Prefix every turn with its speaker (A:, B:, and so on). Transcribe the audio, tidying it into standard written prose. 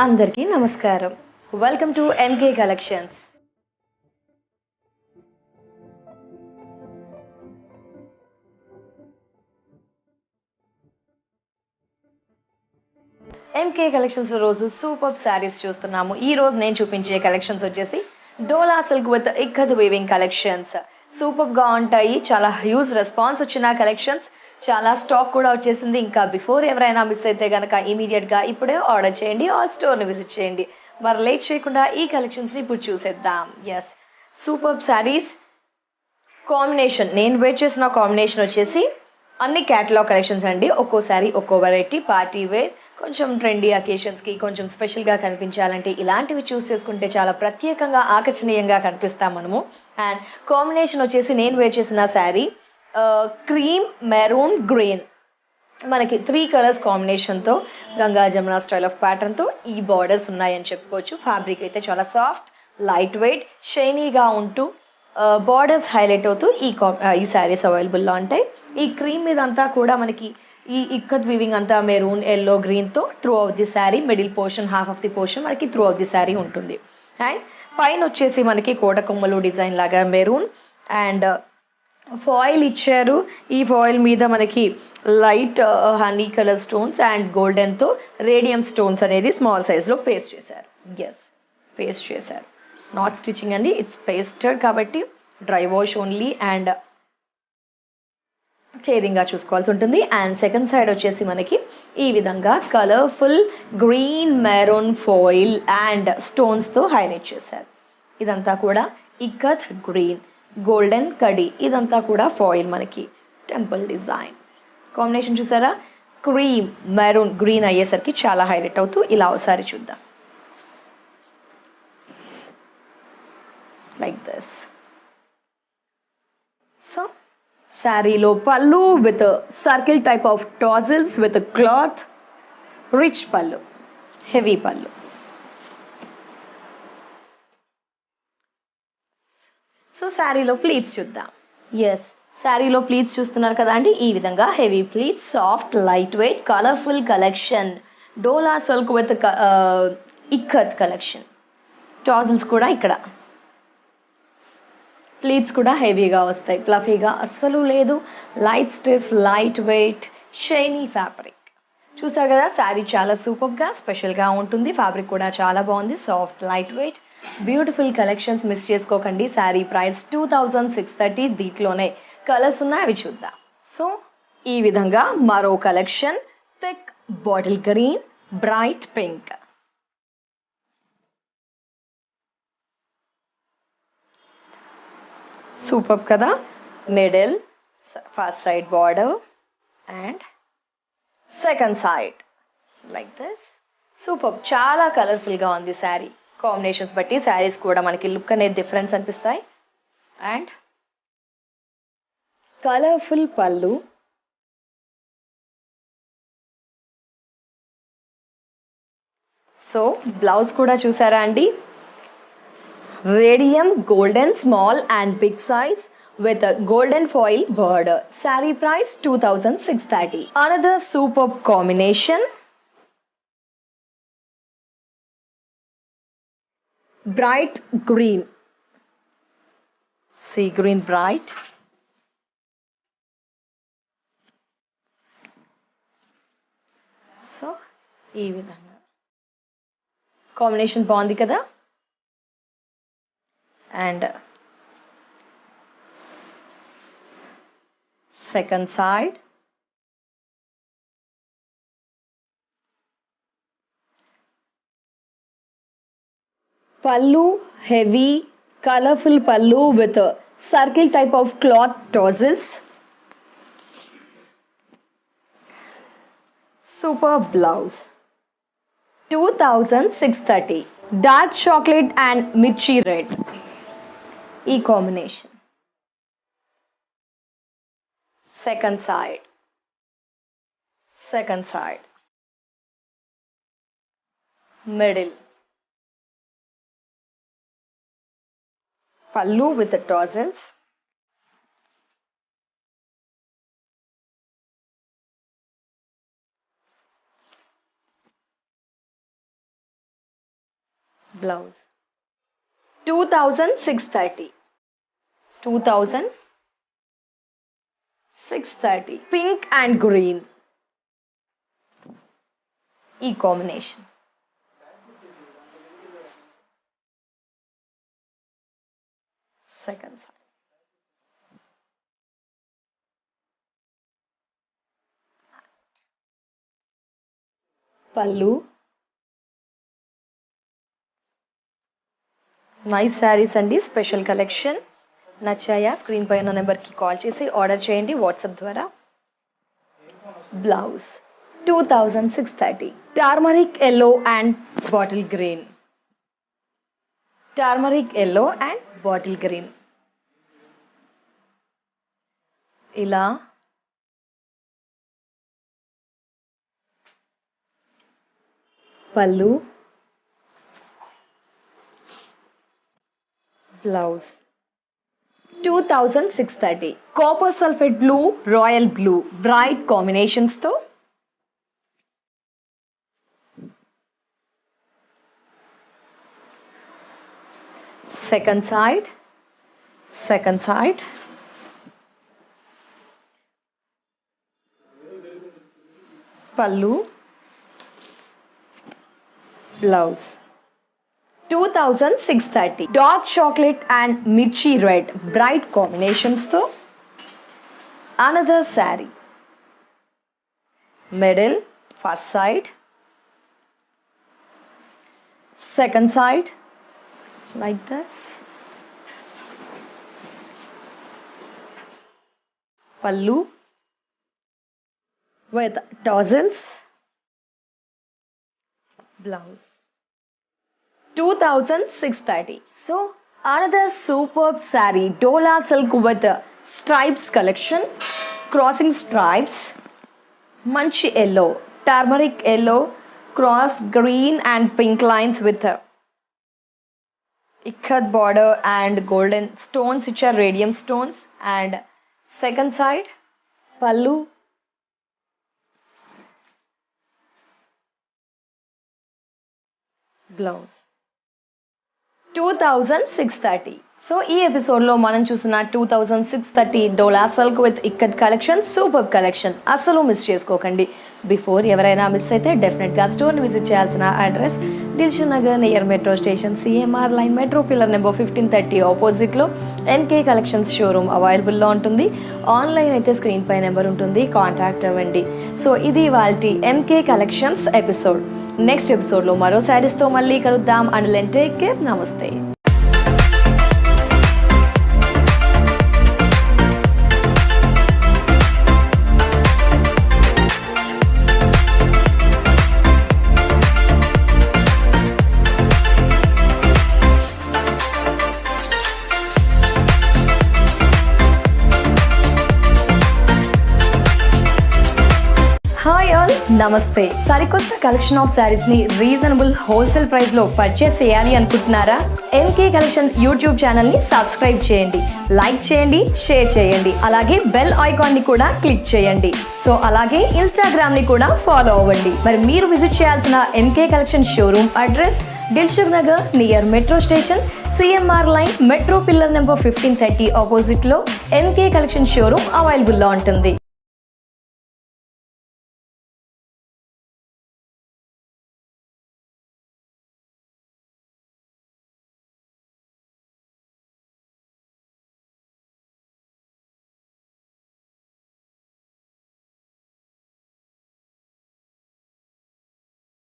A: అందరికీ నమస్కారం. Welcome to NK collections. MK కలెక్షన్స్‌లో రోజు సూపర్బ్ శారీస్ చూస్తున్నాము. ఈ రోజు నేను చూపించే కలెక్షన్స్ వచ్చేసి dola silk with ikat weaving collections. సూపర్బ్‌గా ఉంటాయి. చాలా హ్యూజ్ రెస్పాన్స్ వచ్చిన కలెక్షన్స్. చాలా స్టాక్ కూడా వచ్చేసింది. ఇంకా బిఫోర్ ఎవరైనా మిస్ అయితే గనక ఇమ్మీడియేట్‌గా ఇప్పుడే ఆర్డర్ చేయండి ఆర్ స్టోర్‌ని విజిట్ చేయండి. మరి లేట్ చేయకుండా ఈ కలెక్షన్స్‌ని ఇప్పుడు చూసేద్దాం. యెస్. సూపర్బ్ శారీస్ కాంబినేషన్ నేను వేర్ చేసిన కాంబినేషన్ వచ్చేసి అన్ని క్యాటలాగ్ కలెక్షన్స్ అండి. ఒక్కో సారీ ఒక్కో వెరైటీ పార్టీ వేర్ కొంచెం ట్రెండీ అకేషన్స్కి కొంచెం స్పెషల్గా కనిపించాలంటే ఇలాంటివి చూస్ చేసుకుంటే చాలా ప్రత్యేకంగా ఆకర్షణీయంగా కనిపిస్తాం మనము. అండ్ కాంబినేషన్ వచ్చేసి నేను వేర్ చేసిన శారీ క్రీమ్ మెరూన్ గ్రీన్ మనకి 3 కలర్స్ కాంబినేషన్తో గంగా జమున స్టైల్ ఆఫ్ ప్యాటర్న్తో ఈ బార్డర్స్ ఉన్నాయని చెప్పుకోవచ్చు. ఫ్యాబ్రిక్ అయితే చాలా సాఫ్ట్ లైట్ వెయిట్ షైనీగా ఉంటూ బార్డర్స్ హైలైట్ అవుతూ ఈ శారీస్ అవైలబుల్లో ఉంటాయి. ఈ క్రీమ్ మీద అంతా కూడా మనకి ఈ ఇక్కత్ వీవింగ్ అంతా మెరూన్ ఎల్లో గ్రీన్తో through of the sari middle portion half of the portion మనకి త్రూ ఆఫ్ ది శారీ ఉంటుంది. అండ్ పైన వచ్చేసి మనకి కోట కొమ్మలు డిజైన్ లాగా మెరూన్ అండ్ ఫాయిల్ ఇచ్చారు. ఈ ఫాయిల్ మీద మనకి light honey colour stones and గోల్డెన్తో రేడియం స్టోన్స్ అనేది స్మాల్ సైజ్లో పేస్ట్ చేశారు. ఎస్, పేస్ట్ చేశారు. నాట్ స్టిచ్చింగ్ అండి, ఇట్స్ పేస్టెడ్ కాబట్టి డ్రై వాష్ ఓన్లీ అండ్ కేరింగ్గా చూసుకోవాల్సి ఉంటుంది. అండ్ సెకండ్ సైడ్ వచ్చేసి మనకి ఈ విధంగా colourful green maroon foil and స్టోన్స్తో హైలైట్ చేశారు. ఇదంతా కూడా ఇక్కత్ గ్రీన్ గోల్డెన్ కడి ఇదంతా కూడా ఫాయిల్ మనకి టెంపుల్ డిజైన్ కాంబినేషన్ చూసారా. క్రీమ్ మెరూన్ గ్రీన్ అయ్యేసరికి చాలా హైలైట్ అవుతూ ఇలా ఒకసారి చూద్దాం. Like this. సో శారీలో పళ్ళు with circle type of tassels with cloth rich పళ్ళు హెవీ పళ్ళు. సో శారీలో ప్లీట్స్ చూద్దాం. ఎస్, శారీలో ప్లీట్స్ చూస్తున్నారు కదా అండి. ఈ విధంగా heavy pleats soft light weight colourful collection dola silk with ikat collection. Tassels కూడా ఇక్కడ ప్లీట్స్ కూడా హెవీగా వస్తాయి. ఫ్లఫీగా అస్సలు లేదు. Light stiff light weight shiny fabric. చూసారు కదా శారీ చాలా సూపర్గా స్పెషల్గా ఉంటుంది. ఫ్యాబ్రిక్ కూడా చాలా బాగుంది. Soft light weight beautiful collections miss చేసుకోకండి. శారీ ప్రైస్ 2630. దీంట్లోనే కలర్స్ ఉన్నాయి, అవి చూద్దాం. సో ఈ విధంగా మరో collection thick bottle green bright pink. Super కదా. Middle first side border and second side like this. Super, చాలా కలర్ఫుల్గా ఉంది శారీ. కాంబినేషన్స్ బట్టి శారీస్ కూడా మనకి లుక్ అనేది డిఫరెన్స్ అనిపిస్తాయి. అండ్ కలర్ఫుల్ పళ్ళు సో బ్లౌజ్ కూడా చూసారా అండి. Radium golden small and big size with a golden foil border. Saree price 2630. Another superb combination. Bright green. Sea green bright. So, ఈ విధంగా కాంబినేషన్ బాగుంది కదా. And second side. Pallu heavy colorful pallu with a circle type of cloth tassels. Super blouse 2630. Dark chocolate and mirchi red. E combination. Second side. Second side. Middle. Pallu with the tassels. Blouse 2630. 2630 pink and green ఈ combination. Second side పళ్ళు. Nice saris అండి, special collection. నచ్చాయా? Screen పైన నెంబర్కి call చేసి order చేయండి WhatsApp ద్వారా. Blouse 2630. Turmeric yellow and bottle green. Turmeric yellow and bottle green. ఇలా పళ్ళు, blouse 2630. Copper sulphate blue, royal blue bright combinations తో సెకండ్ సైడ్ పళ్ళు, బ్లౌజ్ 2630. డార్క్ చాక్లెట్ అండ్ మిర్చి రెడ్ బ్రైట్ కాంబినేషన్స్ తో another sari. Middle, first side, second side like this. Pallu with tassels. Blouse 2630. So another superb saree, Dola silk with stripes collection, crossing stripes, manchi yellow, turmeric yellow, cross green and pink lines with ikat border and golden stones which are radium stones. And second side pallu, blouse 2630. So ఈ ఎపిసోడ్లో మనం చూసిన 2630 dola silk with ikat collection, super collection. అస్సలు miss చేసుకోకండి. Before ఎవరైనా miss అయితే డెఫినెట్గా స్టోర్ని విజిట్ చేయాల్సిన address Dilsukhnagar near metro station, CMR line, metro pillar number 1530 ఆపోజిట్లో ఎంకే కలెక్షన్స్ షోరూమ్ అవైలబుల్లో ఉంటుంది. ఆన్లైన్ అయితే స్క్రీన్ పై నెంబర్ ఉంటుంది, కాంటాక్ట్ అవ్వండి. సో ఇది వాళ్ళ ఎంకే కలెక్షన్స్ ఎపిసోడ్. నెక్స్ట్ ఎపిసోడ్లో మరో శారీస్తో మళ్ళీ కలుద్దాం. అండ్ టేక్ కేర్, నమస్తే. హాయ్ ఆల్, నమస్తే. సరికొత్త కలెక్షన్ ఆఫ్ శారీస్ ని రీజనబుల్ హోల్సేల్ ప్రైస్ లో పర్చేస్ చేయాలి అనుకుంటున్నారా? ఎంకే కలెక్షన్ యూట్యూబ్ ఛానల్ ని సబ్స్క్రైబ్ చేయండి, లైక్ చేయండి, షేర్ చేయండి, అలాగే బెల్ ఐకాన్ ని కూడా క్లిక్ చేయండి. సో అలాగే ఇన్స్టాగ్రామ్ ని కూడా ఫాలో అవ్వండి. మరి మీరు విజిట్ చేయాల్సిన MK collection showroom address Dilsukhnagar near metro station, CMR line, metro pillar number 1530 opposite లో ఎంకే కలెక్షన్ షోరూమ్ అవైలబుల్లో ఉంటుంది.